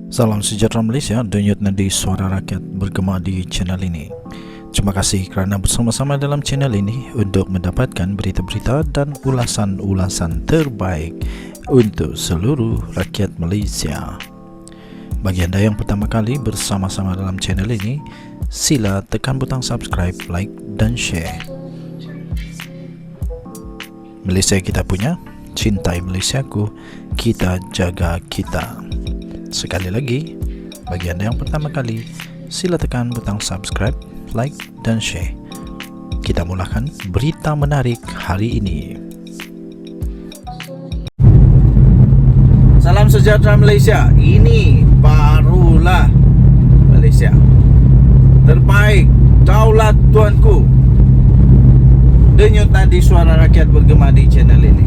Salam sejahtera Malaysia, denyut nadi suara rakyat bergema di channel ini. Terima kasih kerana bersama-sama dalam channel ini untuk mendapatkan berita-berita dan ulasan-ulasan terbaik untuk seluruh rakyat Malaysia. Bagi anda yang pertama kali bersama-sama dalam channel ini, sila tekan butang subscribe, like dan share. Malaysia kita punya, cintai Malaysiaku, kita jaga kita. Sekali lagi, bagi anda yang pertama kali, sila tekan butang subscribe, like dan share. Kita mulakan berita menarik hari ini. Salam sejahtera Malaysia. Ini barulah Malaysia terbaik, daulat tuanku. Denyut nadi suara rakyat bergema di channel ini.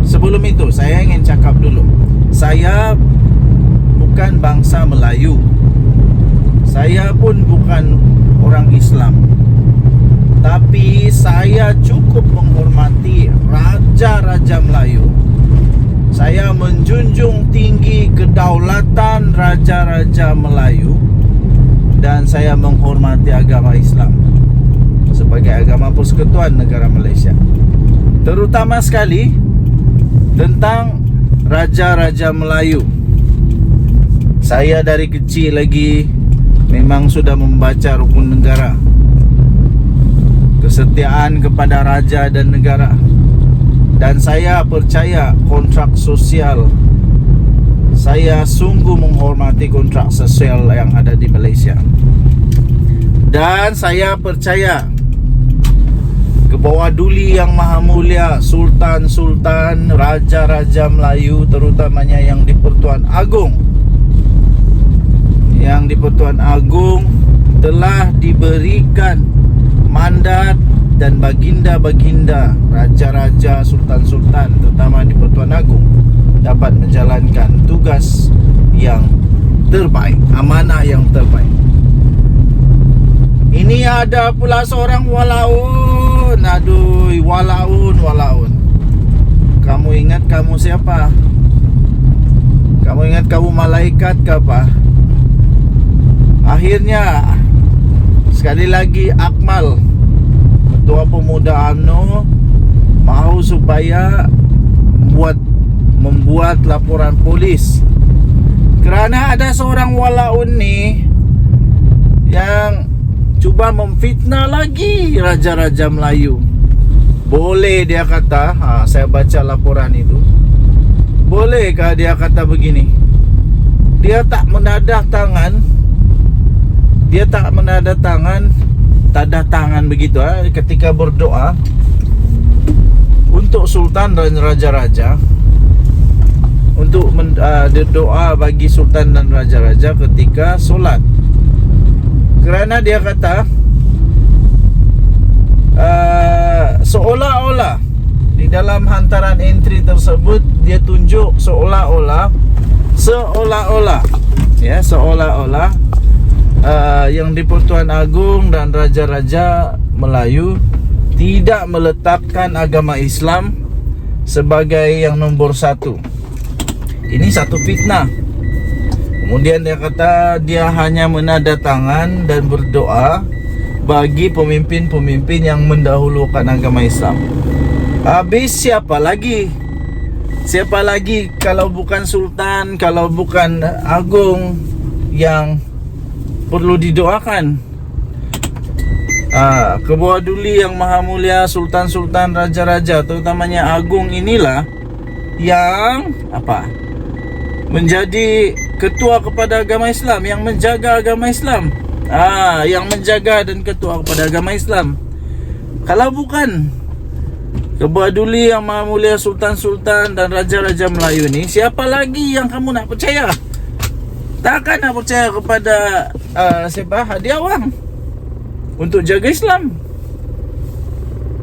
Sebelum itu saya ingin cakap dulu, saya bukan bangsa Melayu. Saya pun bukan orang Islam. Tapi saya cukup menghormati raja-raja Melayu. Saya menjunjung tinggi kedaulatan raja-raja Melayu. Dan saya menghormati agama Islam sebagai agama persekutuan negara Malaysia. Terutama sekali tentang raja-raja Melayu. Saya dari kecil lagi memang sudah membaca rukun negara, kesetiaan kepada raja dan negara. Dan saya percaya kontrak sosial. Saya sungguh menghormati kontrak sosial yang ada di Malaysia. Dan saya percaya kebawah duli yang maha mulia, sultan-sultan, raja-raja Melayu, terutamanya yang di Pertuan Agong. Yang di Pertuan Agong telah diberikan mandat dan baginda-baginda, raja-raja, sultan-sultan, terutama di Pertuan Agong, dapat menjalankan tugas yang terbaik, amanah yang terbaik. Ini ada pula seorang walaun. Aduh, walaun. Kamu ingat kamu siapa? Kamu ingat kamu malaikat ke apa? Akhirnya sekali lagi Akmal, Ketua Pemuda UMNO, mahu supaya membuat laporan polis kerana ada seorang walaun ni yang cuba memfitnah lagi raja-raja Melayu. Boleh dia kata, saya baca laporan itu, bolehkah dia kata begini, dia tak menadah tangan, tanda tangan begitu ketika berdoa untuk sultan dan raja-raja, untuk doa bagi sultan dan raja-raja ketika solat. Kerana dia kata seolah-olah di dalam hantaran entry tersebut dia tunjuk seolah-olah yang di Pertuan Agong dan raja-raja Melayu tidak meletakkan agama Islam sebagai yang nombor satu. Ini satu fitnah. Kemudian dia kata dia hanya menandatangan dan berdoa bagi pemimpin-pemimpin yang mendahulukan agama Islam. Habis siapa lagi? Siapa lagi kalau bukan sultan, kalau bukan agung yang perlu didoakan? Kebawah duli yang maha mulia, sultan-sultan, raja-raja, terutamanya agung inilah yang menjadi ketua kepada agama Islam, yang menjaga agama Islam, yang menjaga dan ketua kepada agama Islam. Kalau bukan kebawah duli yang maha mulia, sultan-sultan dan raja-raja Melayu ni, siapa lagi yang kamu nak percaya? Takkan nak percaya kepada Hadi Awang untuk jaga Islam.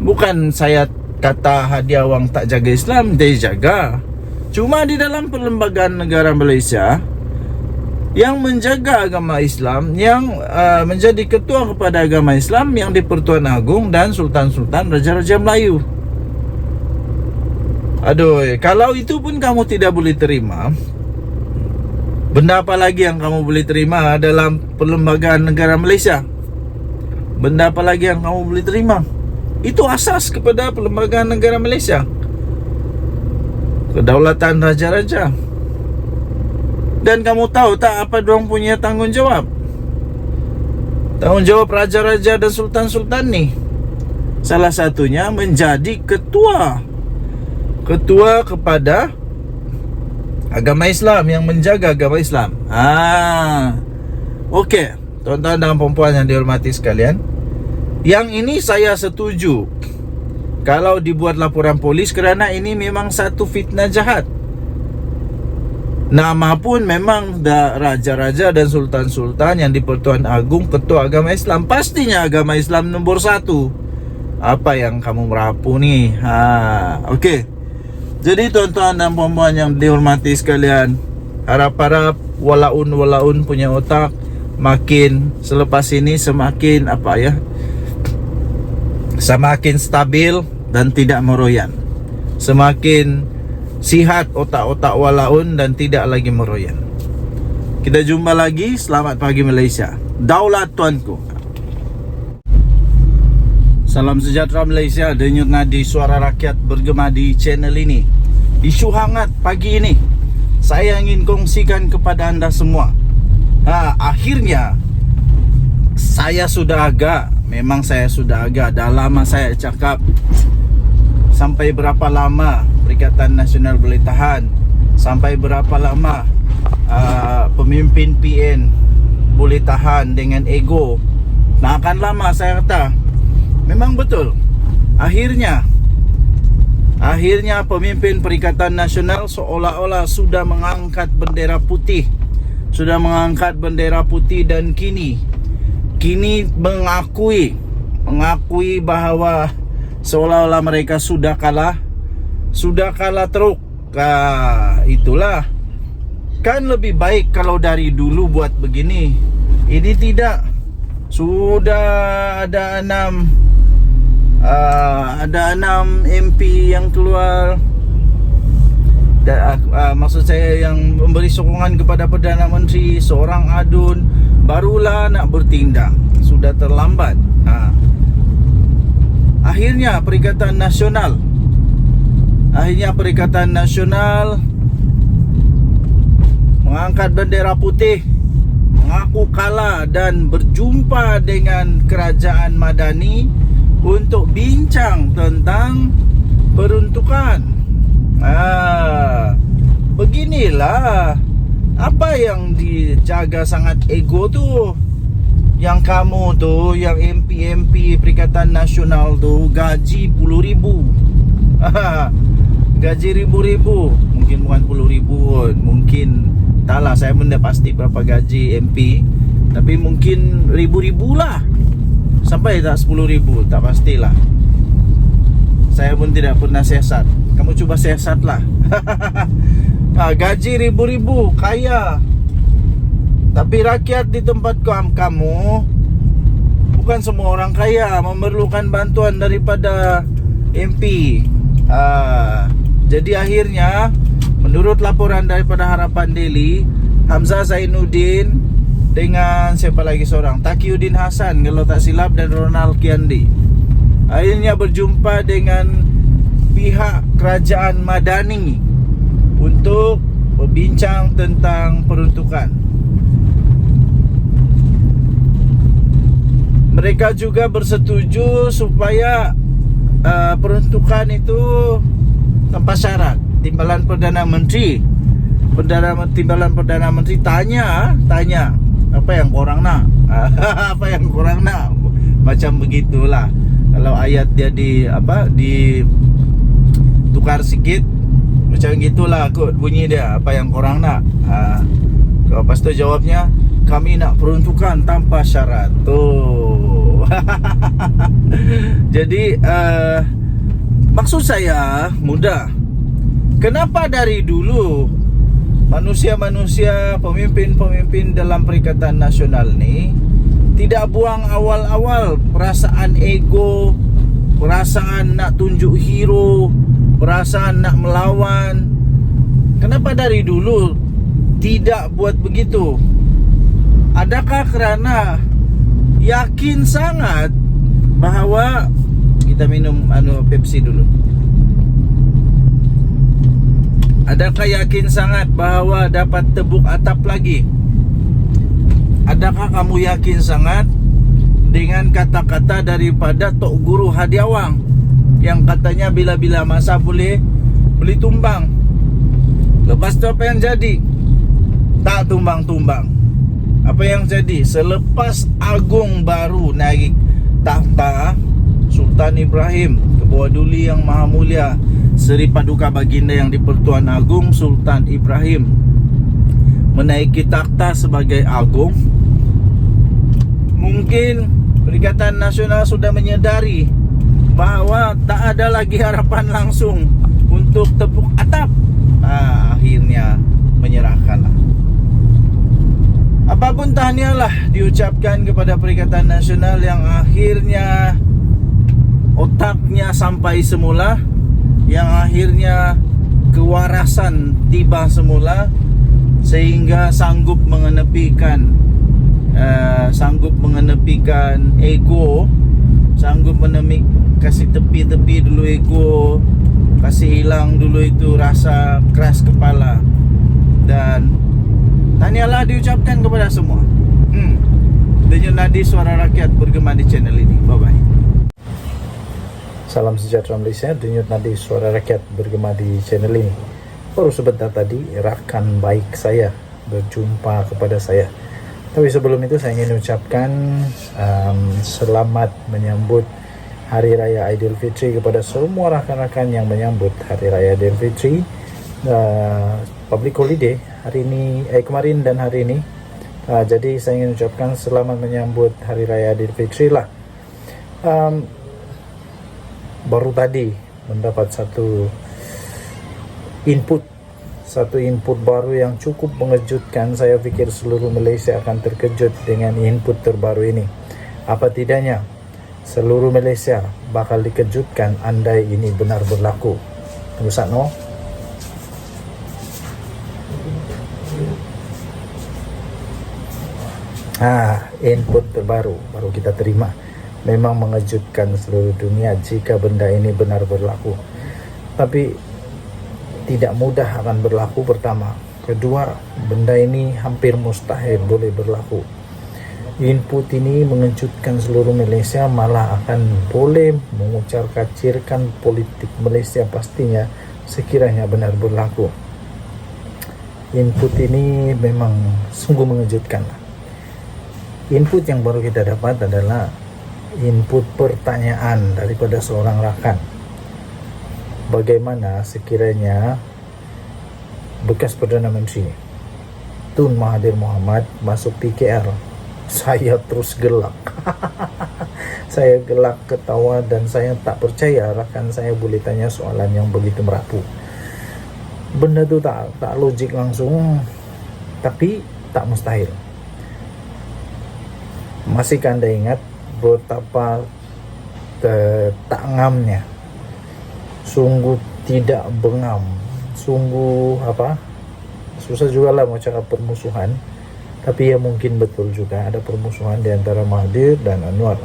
Bukan saya kata Hadi Awang tak jaga Islam, dia jaga. Cuma di dalam perlembagaan negara Malaysia yang menjaga agama Islam, yang menjadi ketua kepada agama Islam, yang di Pertuan Agong dan sultan-sultan, raja-raja Melayu. Aduh, kalau itu pun kamu tidak boleh terima, benda apa lagi yang kamu boleh terima dalam perlembagaan negara Malaysia? Benda apa lagi yang kamu boleh terima? Itu asas kepada perlembagaan negara Malaysia, kedaulatan raja-raja. Dan kamu tahu tak apa diorang punya tanggungjawab? Tanggungjawab raja-raja dan sultan-sultan ni, salah satunya menjadi ketua kepada agama Islam, yang menjaga agama Islam. Okey, tuan-tuan dan puan-puan yang dihormati sekalian, yang ini saya setuju kalau dibuat laporan polis, kerana ini memang satu fitnah jahat. Nama pun memang raja-raja dan sultan-sultan yang di-Pertuan Agong ketua agama Islam. Pastinya agama Islam nombor 1. Apa yang kamu merapu ni? Okey. Jadi tuan-tuan dan puan-puan yang dihormati sekalian, harap-harap walaun punya otak makin selepas ini semakin semakin stabil dan tidak meroyan. Semakin sihat otak-otak walaun dan tidak lagi meroyan. Kita jumpa lagi. Selamat pagi Malaysia. Daulat tuanku. Salam sejahtera Malaysia. Denyut nadi suara rakyat bergema di channel ini. Isu hangat pagi ini saya ingin kongsikan kepada anda semua. Akhirnya saya sudah agak dah lama saya cakap, sampai berapa lama Perikatan Nasional boleh tahan, sampai berapa lama pemimpin PN boleh tahan dengan ego. Akan lama saya kata. Memang betul. Akhirnya pemimpin Perikatan Nasional seolah-olah sudah mengangkat bendera putih. Dan kini mengakui bahawa seolah-olah mereka sudah kalah teruk. Itulah. Kan lebih baik kalau dari dulu buat begini. Ini tidak. Sudah ada 6 MP yang keluar. Maksud saya yang memberi sokongan kepada Perdana Menteri, seorang adun, barulah nak bertindak. Sudah terlambat. Akhirnya Perikatan Nasional mengangkat bendera putih, mengaku kalah dan berjumpa dengan kerajaan Madani untuk bincang tentang peruntukan. Beginilah. Apa yang dijaga sangat ego tu, yang kamu tu, yang MP Perikatan Nasional tu gaji puluh ribu. Gaji ribu-ribu. Mungkin bukan puluh ribu pun. Mungkin taklah, saya pun dah pasti berapa gaji MP, tapi mungkin ribu-ribu lah. Sampai tak 10,000, tak pastilah. Saya pun tidak pernah siasat. Kamu cuba siasatlah. Gaji ribu-ribu, kaya. Tapi rakyat di tempat kamu, bukan semua orang kaya, memerlukan bantuan daripada MP. Jadi akhirnya, menurut laporan daripada Harapan Daily, Hamzah Zainuddin dengan siapa lagi seorang, Taqiyuddin Hasan kalau tak silap, dan Ronald Kiandi, akhirnya berjumpa dengan pihak kerajaan Madani untuk berbincang tentang peruntukan. Mereka juga bersetuju supaya peruntukan itu tanpa syarat. Timbalan Perdana Menteri tanya apa yang korang nak. Apa yang korang nak, macam begitulah. Kalau ayat dia di tukar sikit, macam gitulah kot bunyi dia, apa yang korang nak. Lepas tu jawabnya, kami nak peruntukan tanpa syarat. Tuh. Jadi maksud saya mudah. Kenapa dari dulu manusia-manusia, pemimpin-pemimpin dalam Perikatan Nasional ni tidak buang awal-awal perasaan ego, perasaan nak tunjuk hero, perasaan nak melawan. Kenapa dari dulu tidak buat begitu? Adakah karena yakin sangat bahawa kita minum Pepsi dulu. Adakah yakin sangat bahawa dapat tebuk atap lagi? Adakah kamu yakin sangat dengan kata-kata daripada Tok Guru Hadiawang yang katanya bila-bila masa boleh tumbang? Lepas tu apa yang jadi? Tak tumbang-tumbang. Apa yang jadi? Selepas Agung baru naik tahta, Sultan Ibrahim ke bawah Duli Yang Maha Mulia Seri Paduka Baginda yang di-Pertuan Agong Sultan Ibrahim menaiki takhta sebagai Agung. Mungkin Perikatan Nasional sudah menyadari bahawa tak ada lagi harapan langsung untuk tepuk atap. Akhirnya menyerahkanlah. Apapun tahniahlah diucapkan kepada Perikatan Nasional yang akhirnya otaknya sampai semula, yang akhirnya kewarasan tiba semula, sehingga sanggup mengenepikan ego, sanggup kasih tepi dulu ego, kasih hilang dulu itu rasa keras kepala. Dan tahniahlah diucapkan kepada semua. Denyut nadi suara rakyat bergema di channel ini. Bye bye. Salam sejahtera Malaysia, denyut nadi suara rakyat bergema di channel ini. Baru sebentar tadi rakan baik saya berjumpa kepada saya. Tapi sebelum itu saya ingin ucapkan selamat menyambut Hari Raya Aidilfitri kepada semua rakan-rakan yang menyambut Hari Raya Aidilfitri. Public holiday hari ini, kemarin dan hari ini. Jadi saya ingin ucapkan selamat menyambut Hari Raya Aidilfitri lah. Baru tadi mendapat satu input baru yang cukup mengejutkan. Saya pikir seluruh Malaysia akan terkejut dengan input terbaru ini. Apa tidaknya seluruh Malaysia bakal dikejutkan andai ini benar berlaku. Tunggu sakno. Input terbaru baru kita terima. Memang mengejutkan seluruh dunia jika benda ini benar berlaku. Tapi tidak mudah akan berlaku, pertama. Kedua, benda ini hampir mustahil boleh berlaku. Input ini mengejutkan seluruh Malaysia, malah akan boleh mengucar-kacirkan politik Malaysia pastinya sekiranya benar berlaku. Input ini memang sungguh mengejutkan. Input yang baru kita dapat adalah input pertanyaan daripada seorang rakan. Bagaimana sekiranya bekas Perdana Menteri Tun Mahathir Mohamad masuk PKR? Saya terus gelak. Saya gelak ketawa dan saya tak percaya rakan saya boleh tanya soalan yang begitu merapu. Benda tu tak logik langsung, tapi tak mustahil. Masihkah anda ingat betapa tak ngamnya, sungguh tidak bengam, sungguh susah juga lah mau cakap permusuhan, tapi ya mungkin betul juga ada permusuhan di antara Mahathir dan Anwar.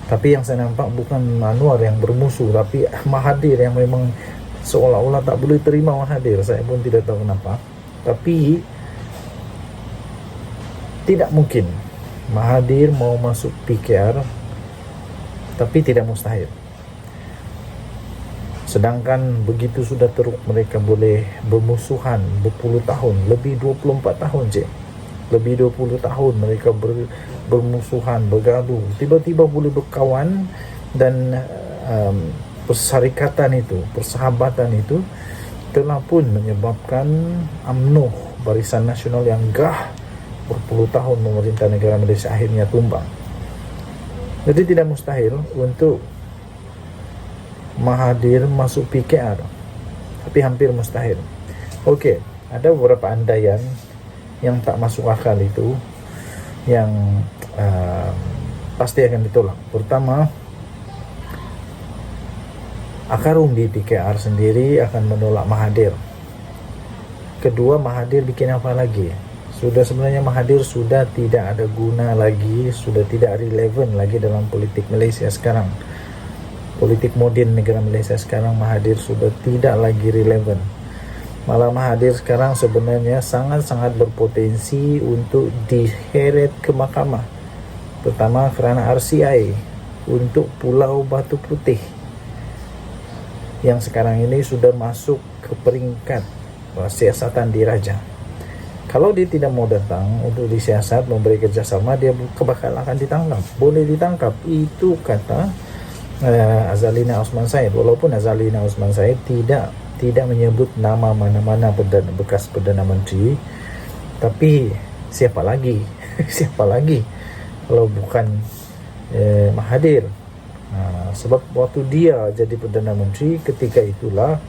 Tapi yang saya nampak bukan Anwar yang bermusuh, tapi Mahathir yang memang seolah-olah tak boleh terima Mahathir. Saya pun tidak tahu kenapa, tapi tidak mungkin Mahathir mau masuk PKR, tapi tidak mustahil. Sedangkan begitu sudah teruk mereka boleh bermusuhan berpuluh tahun, lebih 24 tahun je. Lebih 20 tahun mereka bermusuhan, bergaduh. Tiba-tiba boleh berkawan dan persyarikatan itu, persahabatan itu telah pun menyebabkan UMNO, Barisan Nasional yang gah berpuluh tahun memerintah negara Malaysia akhirnya tumbang. Jadi tidak mustahil untuk Mahathir masuk PKR, tapi hampir mustahil. Okey, ada beberapa andaian yang tak masuk akal itu yang pasti akan ditolak. Pertama, Akarum di PKR sendiri akan menolak Mahathir. Kedua, Mahathir bikin apa lagi? Sebenarnya Mahathir sudah tidak ada guna lagi, sudah tidak relevan lagi dalam politik Malaysia sekarang. Politik modern negara Malaysia sekarang, Mahathir sudah tidak lagi relevan. Malah Mahathir sekarang sebenarnya sangat-sangat berpotensi untuk diheret ke mahkamah. Pertama kerana RCI untuk Pulau Batu Putih yang sekarang ini sudah masuk ke peringkat siasatan diraja. Kalau dia tidak mau datang untuk disiasat memberi kerjasama, dia bakal akan ditangkap, boleh ditangkap. Itu kata Azalina Osman Said. Walaupun Azalina Osman Said tidak menyebut nama mana-mana bekas Perdana Menteri, tapi siapa lagi siapa lagi kalau bukan Mahathir. Sebab waktu dia jadi Perdana Menteri, ketika itulah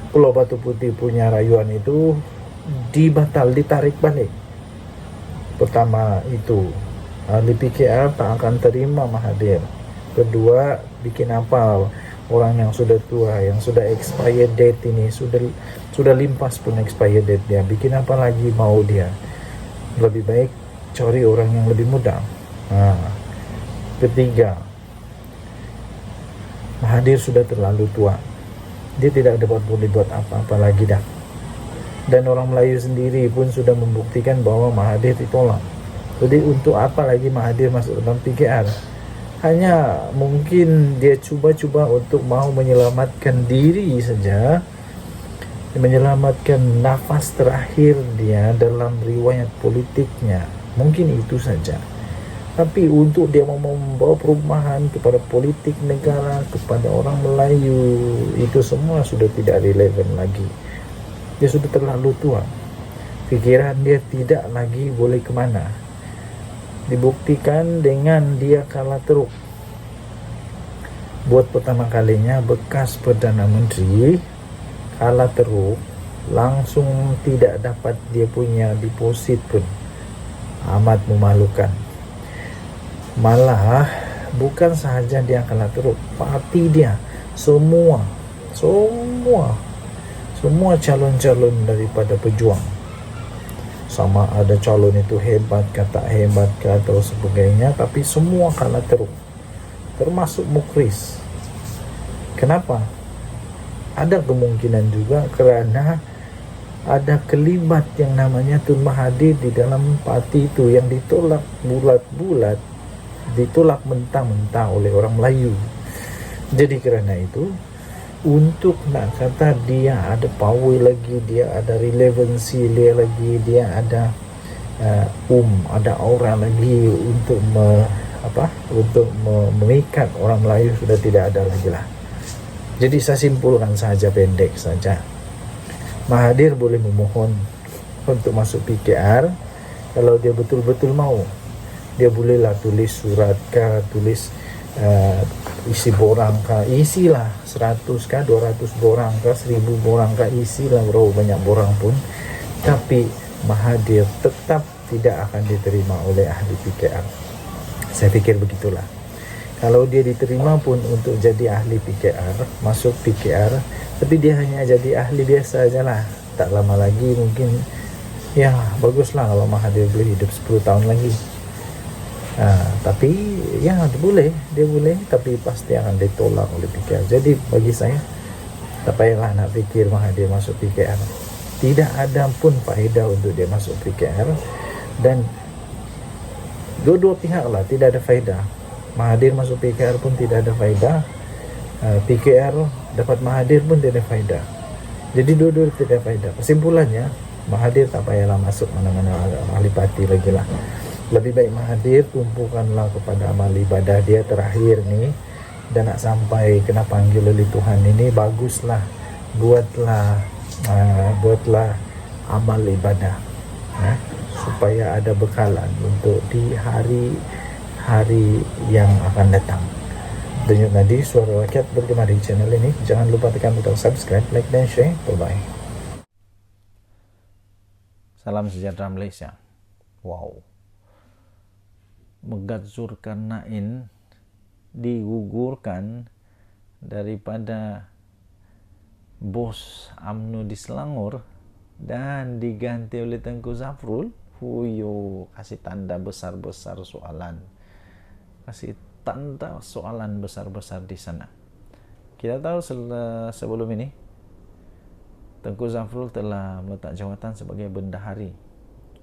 Pulau Batu Putih punya rayuan itu ditarik balik. Pertama itu ahli PKR tak akan terima Mahathir. Kedua, bikin apa orang yang sudah tua, yang sudah expired date ini, sudah limpas pun expired date dia, bikin apa lagi mau dia? Lebih baik cari orang yang lebih muda. Ketiga, Mahathir sudah terlalu tua, dia tidak boleh buat apa-apa lagi dah. Dan orang Melayu sendiri pun sudah membuktikan bahwa Mahathir ditolak. Jadi untuk apa lagi Mahathir masuk dalam PKR? Hanya mungkin dia cuba-cuba untuk mau menyelamatkan diri saja, menyelamatkan nafas terakhir dia dalam riwayat politiknya. Mungkin itu saja. Tapi untuk dia mau membawa perubahan kepada politik negara, kepada orang Melayu, itu semua sudah tidak relevan lagi. Dia sudah terlalu tua. Fikiran dia tidak lagi boleh kemana. Dibuktikan dengan dia kalah teruk. Buat pertama kalinya bekas Perdana Menteri kalah teruk, langsung tidak dapat dia punya deposit pun. Amat memalukan. Malah bukan sahaja dia kalah teruk, parti dia semua calon-calon daripada pejuang, sama ada calon itu hebat ke tak hebat ke atau sebagainya, tapi semua kalah teruk, termasuk Mukhriz. Kenapa? Ada kemungkinan juga kerana ada kelibat yang namanya Tun Mahathir di dalam parti itu, yang ditolak bulat-bulat, ditolak mentah-mentah oleh orang Melayu. Jadi kerana itu, untuk nak kata dia ada power lagi, dia ada relevansi dia lagi, dia ada ada aura lagi untuk mengikat orang Melayu, sudah tidak ada lagi lah. Jadi saya simpulkan saja, pendek saja, Mahathir boleh memohon untuk masuk PKR. Kalau dia betul-betul mau, dia bolehlah tulis surat kah, tulis isi borang kah, isilah 100 kah, 200 borang kah, 1000 borang kah, isilah berapa banyak borang pun. Tapi Mahathir tetap tidak akan diterima oleh ahli PKR. Saya pikir begitulah. Kalau dia diterima pun untuk jadi ahli PKR, masuk PKR, tapi dia hanya jadi ahli biasa aja lah. Tak lama lagi mungkin, ya baguslah kalau Mahathir boleh hidup 10 tahun lagi. Tapi ya dia boleh, tapi pasti akan ditolak oleh PKR. Jadi bagi saya, tak payahlah nak fikir Mahathir masuk PKR. Tidak ada pun faedah untuk dia masuk PKR, dan dua-dua pihak lah tidak ada faedah. Mahathir masuk PKR pun tidak ada faedah, PKR dapat Mahathir pun tidak ada faedah. Jadi dua-dua tidak ada faedah. Kesimpulannya, Mahathir tak payahlah masuk mana-mana ahli parti lagi lah. Lebih baik Mahathir tumpukanlah kepada amal ibadah dia terakhir ni, dan nak sampai kena panggil oleh Tuhan ini, baguslah buatlah amal ibadah, supaya ada bekalan untuk di hari yang akan datang. Denyut Nadi, Suara Rakyat bergema di channel ini. Jangan lupa tekan butang subscribe, like dan share. Bye-bye. Salam sejahtera Malaysia. Wow. Megat Zulkarnain digugurkan daripada bos UMNO di Selangor dan diganti oleh Tengku Zafrul. Huyo, kasih tanda besar-besar soalan, kasih tanda soalan besar-besar di sana. Kita tahu sebelum ini Tengku Zafrul telah meletak jawatan sebagai bendahari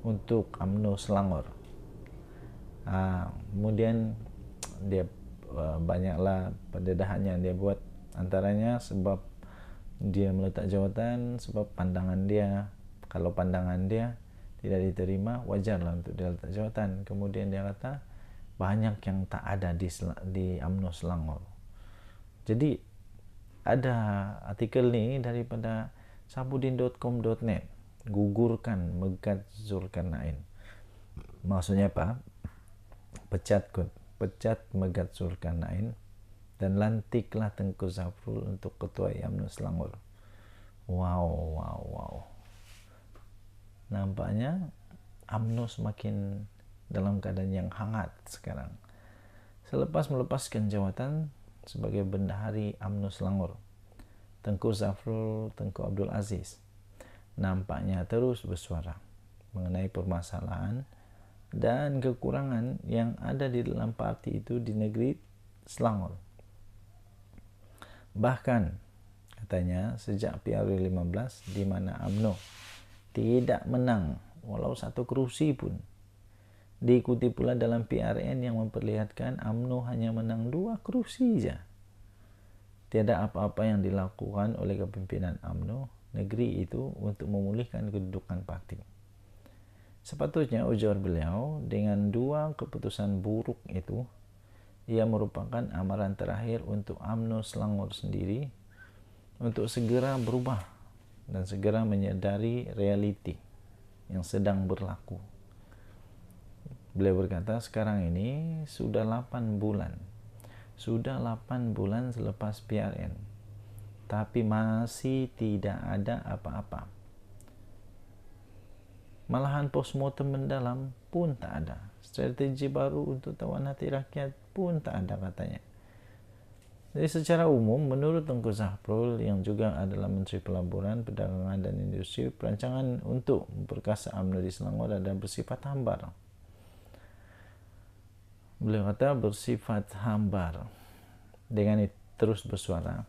untuk UMNO Selangor. Kemudian dia banyaklah pendedahan yang dia buat, antaranya sebab dia meletak jawatan sebab pandangan dia, kalau pandangan dia tidak diterima, wajarlah untuk dia letak jawatan. Kemudian dia kata banyak yang tak ada di UMNO Selangor. Jadi ada artikel ni daripada sabudin.com.net, gugurkan Megat Zulkarnain. Maksudnya apa? Pecat Megat Zulkarnain dan lantiklah Tengku Zafrul untuk ketua UMNO Selangor. Wow. Nampaknya UMNO semakin dalam keadaan yang hangat sekarang. Selepas melepaskan jawatan sebagai bendahari UMNO Selangor, Tengku Zafrul, Tengku Abdul Aziz nampaknya terus bersuara mengenai permasalahan dan kekurangan yang ada di dalam parti itu di negeri Selangor. Bahkan katanya sejak PRU15 di mana UMNO tidak menang walau satu kerusi pun, diikuti pula dalam PRN yang memperlihatkan UMNO hanya menang 2 kerusi saja. Tiada apa-apa yang dilakukan oleh kepimpinan UMNO negeri itu untuk memulihkan kedudukan parti. Sepatutnya, ujar beliau, dengan 2 keputusan buruk itu, ia merupakan amaran terakhir untuk UMNO Selangor sendiri untuk segera berubah dan segera menyadari realiti yang sedang berlaku. Beliau berkata, sekarang ini sudah 8 bulan selepas PRN, tapi masih tidak ada apa-apa. Malahan postmortem mendalam pun tak ada. Strategi baru untuk tawan hati rakyat pun tak ada, katanya. Jadi secara umum, menurut Tengku Zafrul yang juga adalah Menteri Pelaburan, Perdagangan dan Industri, perancangan untuk memperkasa UMNO di Selangor ada bersifat hambar. Beliau kata bersifat hambar. Dengan itu terus bersuara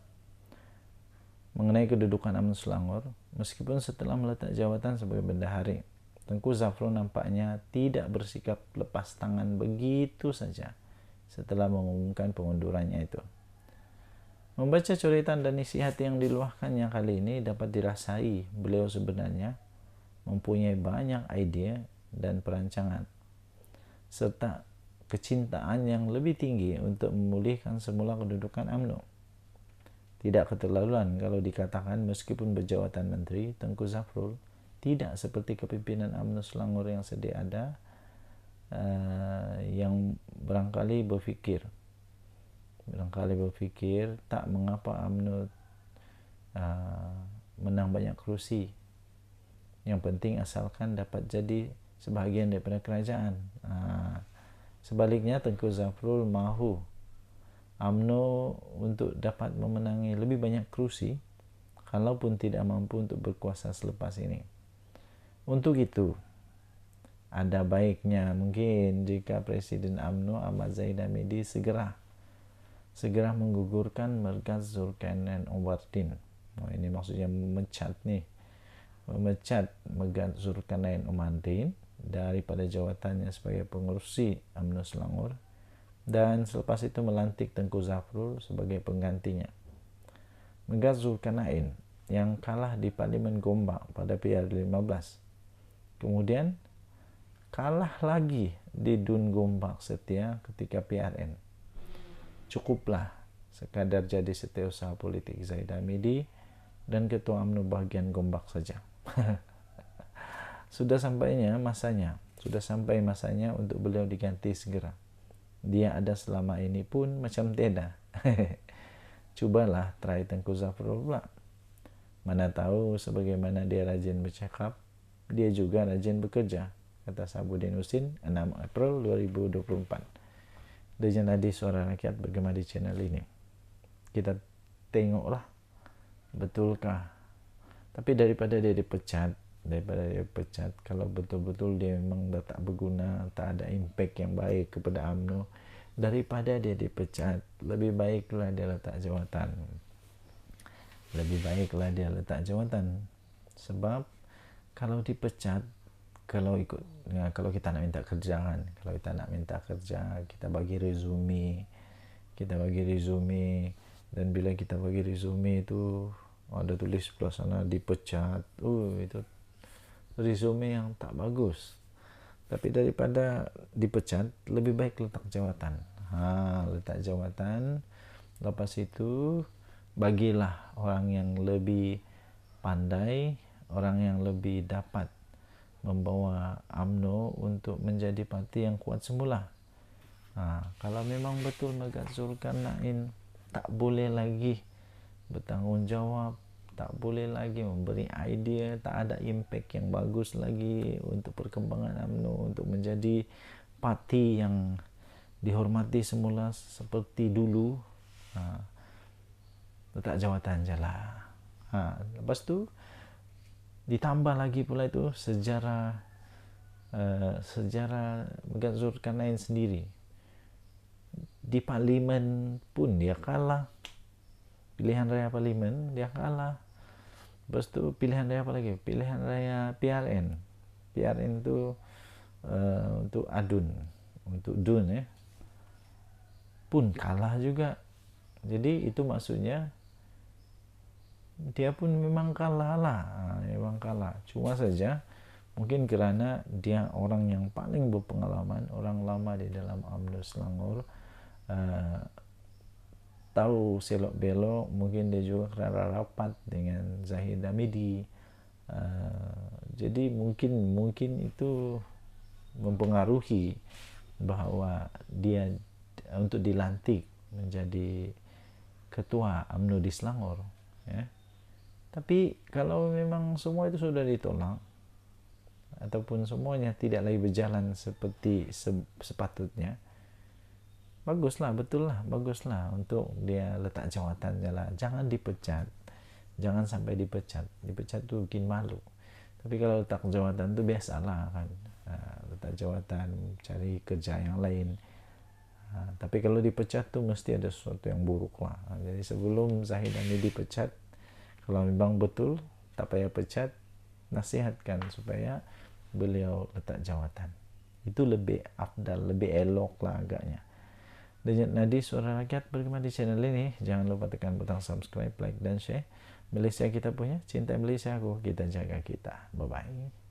mengenai kedudukan UMNO Selangor, meskipun setelah meletak jawatan sebagai bendahari, Tengku Zafrul nampaknya tidak bersikap lepas tangan begitu saja setelah mengumumkan pengundurannya itu. Membaca coretan dan isi hati yang diluahkannya kali ini dapat dirasai beliau sebenarnya mempunyai banyak ide dan perancangan, serta kecintaan yang lebih tinggi untuk memulihkan semula kedudukan UMNO. Tidak keterlaluan kalau dikatakan meskipun berjawatan menteri, Tengku Zafrul tidak seperti kepimpinan UMNO Selangor yang sedia ada, yang barangkali berfikir tak mengapa UMNO menang banyak kerusi, yang penting asalkan dapat jadi sebahagian daripada kerajaan. Sebaliknya, Tengku Zafrul mahu UMNO untuk dapat memenangi lebih banyak kerusi kalaupun tidak mampu untuk berkuasa selepas ini. Untuk itu, ada baiknya mungkin jika Presiden UMNO Ahmad Zahid Hamidi segera menggugurkan Megat Zulkarnain Omardin. Ini maksudnya memecat Megat Zulkarnain Omardin daripada jawatannya sebagai pengurusi UMNO Selangor, dan selepas itu melantik Tengku Zafrul sebagai penggantinya. Megat Zulkarnain yang kalah di Parlimen Gombak pada PR15, kemudian kalah lagi di Dun Gombak Setia ketika PRN. Cukuplah sekadar jadi setiausaha politik Zahid Hamidi dan ketua UMNO bagian Gombak saja. Sudah sampai masanya untuk beliau diganti segera. Dia ada selama ini pun macam tiada. Cubalah try Tengku Zafrul pula. Mana tahu sebagaimana dia rajin bercakap, dia juga rajin bekerja, kata Sabudin Husin 6 April 2024. Legend Adi Suara Rakyat bergema di channel ini. Kita tengoklah betulkah. Tapi daripada dia dipecat, kalau betul-betul dia memang dah tak berguna, tak ada impact yang baik kepada UMNO, daripada dia dipecat, lebih baiklah dia letak jawatan. Sebab kalau dipecat, kalau kita nak minta kerja kan, kita bagi resume, dan bila kita bagi resume itu ada tulis sebelah sana dipecat, itu resume yang tak bagus. Tapi daripada dipecat, lebih baik letak jawatan. Lepas itu bagilah orang yang lebih pandai, orang yang lebih dapat membawa UMNO untuk menjadi parti yang kuat semula. Kalau memang betul Megat Zulkarnain tak boleh lagi bertanggungjawab, tak boleh lagi memberi idea, tak ada impact yang bagus lagi untuk perkembangan UMNO, untuk menjadi parti yang dihormati semula seperti dulu, letak jawatan je lah. Lepas tu ditambah lagi pula itu sejarah Megat Zulkarnain sendiri. Di parlimen pun dia kalah, pilihan raya parlimen dia kalah. Lepas tu pilihan raya apa lagi? Pilihan raya PRN tu untuk DUN pun kalah juga. Jadi itu maksudnya dia pun memang kalah lah, cuma saja mungkin kerana dia orang yang paling berpengalaman, orang lama di dalam UMNO Selangor, tahu selok belok, mungkin dia juga kerana rapat dengan Zahid Hamidi, jadi mungkin itu mempengaruhi bahawa dia untuk dilantik menjadi ketua UMNO di Selangor, ya. Tapi kalau memang semua itu sudah ditolak ataupun semuanya tidak lagi berjalan seperti sepatutnya, baguslah untuk dia letak jawatan je lah. Jangan dipecat, jangan sampai dipecat tu bikin malu. Tapi kalau letak jawatan tu biasalah kan, letak jawatan, cari kerja yang lain. Tapi kalau dipecat tu mesti ada sesuatu yang buruk lah. Jadi sebelum Zahid Hamidi dipecat, kalau memang betul tak payah pecat, nasihatkan supaya beliau letak jawatan. Itu lebih afdal, lebih elok lah agaknya. Denyut Nadi Suara Rakyat bergema di channel ini. Jangan lupa tekan butang subscribe, like dan share. Malaysia kita punya, cinta Malaysia aku, kita jaga kita. Bye bye.